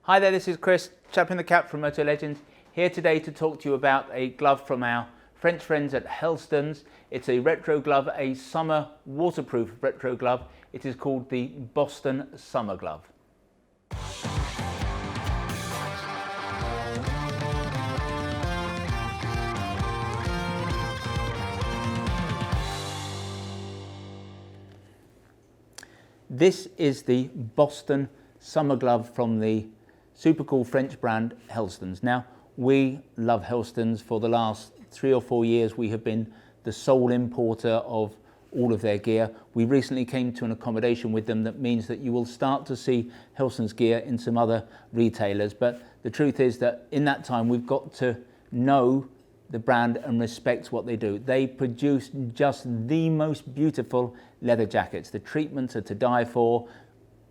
Hi there, this is Chris, chap in the cap from Moto Legends, here today to talk to you about a glove from our French friends at Helstons. It's a retro glove, a summer waterproof retro glove. It is called the Boston Summer glove. This is the Boston Summer glove from the super cool French brand Helstons. Now, we love Helstons. For the last 3 or 4 years, we have been the sole importer of all of their gear. We recently came to an accommodation with them that means that you will start to see Helstons gear in some other retailers. But the truth is that in that time, we've got to know the brand and respect what they do. They produce just the most beautiful leather jackets. The treatments are to die for,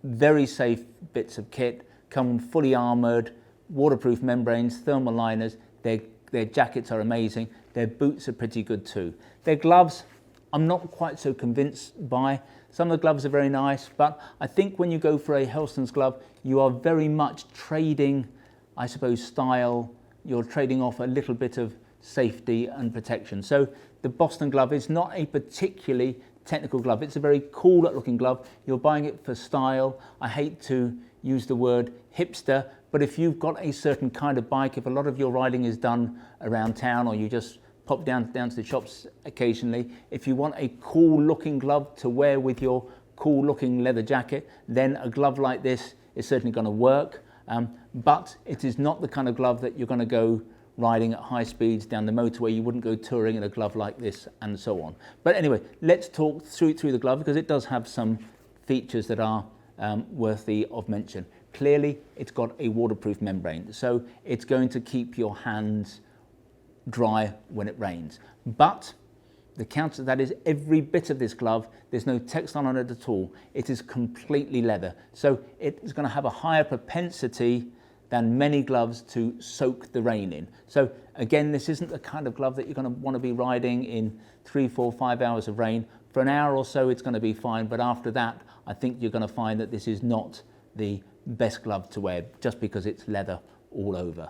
very safe bits of kit, come fully armoured, waterproof membranes, thermal liners. Their jackets are amazing. Their boots are pretty good too. Their gloves, I'm not quite so convinced by. Some of the gloves are very nice, but I think when you go for a Helstons glove, you are very much trading, I suppose, style. You're trading off a little bit of safety and protection. So the Boston glove is not a particularly technical glove. It's a very cool looking glove. You're buying it for style. I hate to use the word hipster, but if you've got a certain kind of bike, if a lot of your riding is done around town or you just pop down to the shops occasionally, if you want a cool looking glove to wear with your cool looking leather jacket, then a glove like this is certainly going to work. But it is not the kind of glove that you're going to go riding at high speeds down the motorway. You wouldn't go touring in a glove like this and so on. But anyway, let's talk through the glove because it does have some features that are worthy of mention. Clearly, it's got a waterproof membrane, so it's going to keep your hands dry when it rains. But the counter to that is every bit of this glove, there's no textile on it at all. It is completely leather, so it is going to have a higher propensity than many gloves to soak the rain in. So again, this isn't the kind of glove that you're going to want to be riding in 3, 4, 5 hours of rain. For an hour or so, it's going to be fine, but after that, I think you're going to find that this is not the best glove to wear just because it's leather all over.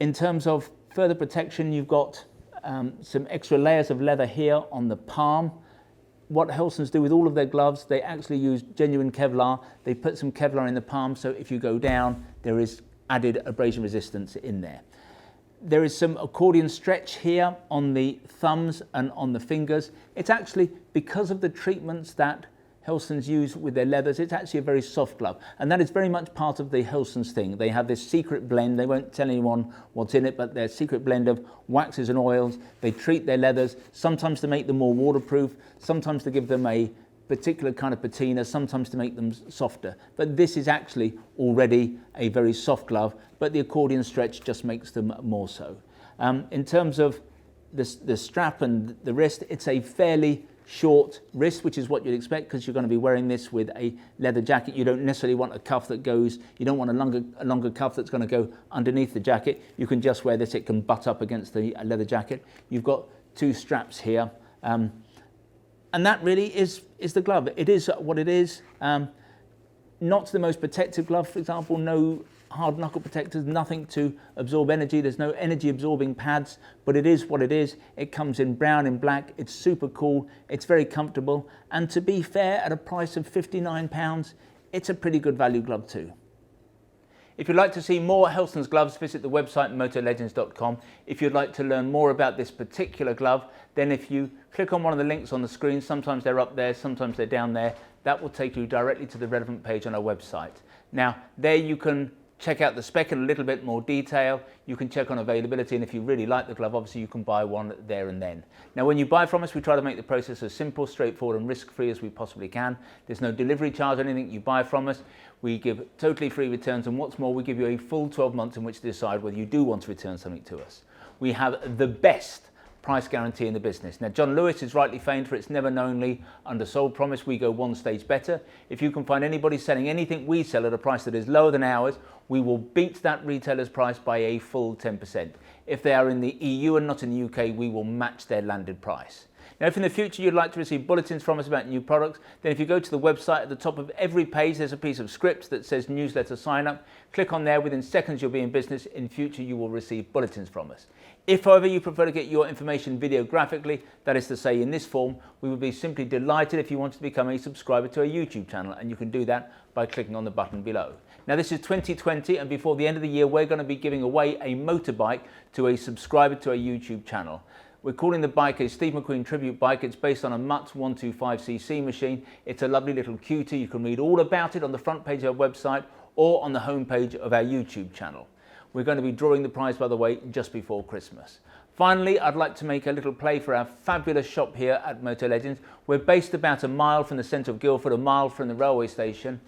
In terms of further protection, you've got some extra layers of leather here on the palm. What Helstons do with all of their gloves, they actually use genuine Kevlar. They put some Kevlar in the palm, so if you go down, there is added abrasion resistance in there. There is some accordion stretch here on the thumbs and on the fingers. It's actually, because of the treatments that Helstons use with their leathers, it's actually a very soft glove. And that is very much part of the Helstons thing. They have this secret blend. They won't tell anyone what's in it, but their secret blend of waxes and oils. They treat their leathers, sometimes to make them more waterproof, sometimes to give them a particular kind of patina, sometimes to make them softer. But this is actually already a very soft glove, but the accordion stretch just makes them more so. In terms of the strap and the wrist, it's a fairly short wrist, which is what you'd expect because you're going to be wearing this with a leather jacket. You don't necessarily want a cuff that goes, you don't want a longer cuff that's going to go underneath the jacket. You can just wear this, it can butt up against the leather jacket. You've got 2 straps here. And that really is the glove. It is what it is. Not the most protective glove, for example, no hard knuckle protectors, nothing to absorb energy. There's no energy absorbing pads, but it is what it is. It comes in brown and black. It's super cool. It's very comfortable. And to be fair, at a price of £59, it's a pretty good value glove too. If you'd like to see more Helstons gloves, visit the website motolegends.com. If you'd like to learn more about this particular glove, then if you click on one of the links on the screen, sometimes they're up there, sometimes they're down there, that will take you directly to the relevant page on our website. Now, there you can check out the spec in a little bit more detail. You can check on availability, and if you really like the glove, obviously you can buy one there and then. Now, when you buy from us, we try to make the process as simple, straightforward and risk-free as we possibly can. There's no delivery charge or anything you buy from us. We give totally free returns, and what's more, we give you a full 12 months in which to decide whether you do want to return something to us. We have the best price guarantee in the business. Now, John Lewis is rightly famed for its never knownly undersold promise. We go one stage better. If you can find anybody selling anything we sell at a price that is lower than ours, we will beat that retailer's price by a full 10%. If they are in the EU and not in the UK, we will match their landed price. Now, if in the future you'd like to receive bulletins from us about new products, then if you go to the website, at the top of every page there's a piece of script that says newsletter sign up. Click on there, within seconds you'll be in business. In future you will receive bulletins from us. If, however, you prefer to get your information videographically, that is to say in this form, we would be simply delighted if you wanted to become a subscriber to our YouTube channel, and you can do that by clicking on the button below. Now, this is 2020, and before the end of the year we're going to be giving away a motorbike to a subscriber to our YouTube channel. We're calling the bike a Steve McQueen tribute bike. It's based on a Mutz 125cc machine. It's a lovely little cutie. You can read all about it on the front page of our website or on the home page of our YouTube channel. We're going to be drawing the prize, by the way, just before Christmas. Finally, I'd like to make a little play for our fabulous shop here at Motor Legends. We're based about a mile from the centre of Guildford, a mile from the railway station.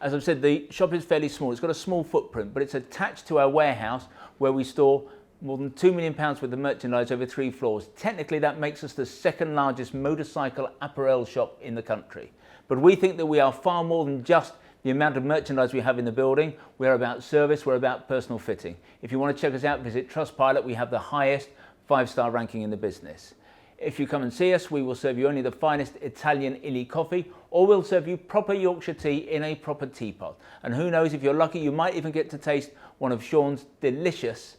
As I've said, the shop is fairly small. It's got a small footprint, but it's attached to our warehouse where we store more than £2 million worth of merchandise over 3 floors. Technically, that makes us the second largest motorcycle apparel shop in the country. But we think that we are far more than just the amount of merchandise we have in the building. We're about service, we're about personal fitting. If you want to check us out, visit Trustpilot. We have the highest 5-star ranking in the business. If you come and see us, we will serve you only the finest Italian illy coffee, or we'll serve you proper Yorkshire tea in a proper teapot. And who knows, if you're lucky, you might even get to taste one of Sean's delicious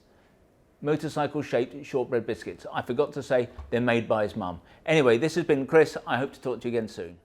motorcycle-shaped shortbread biscuits. I forgot to say they're made by his mum. Anyway, this has been Chris. I hope to talk to you again soon.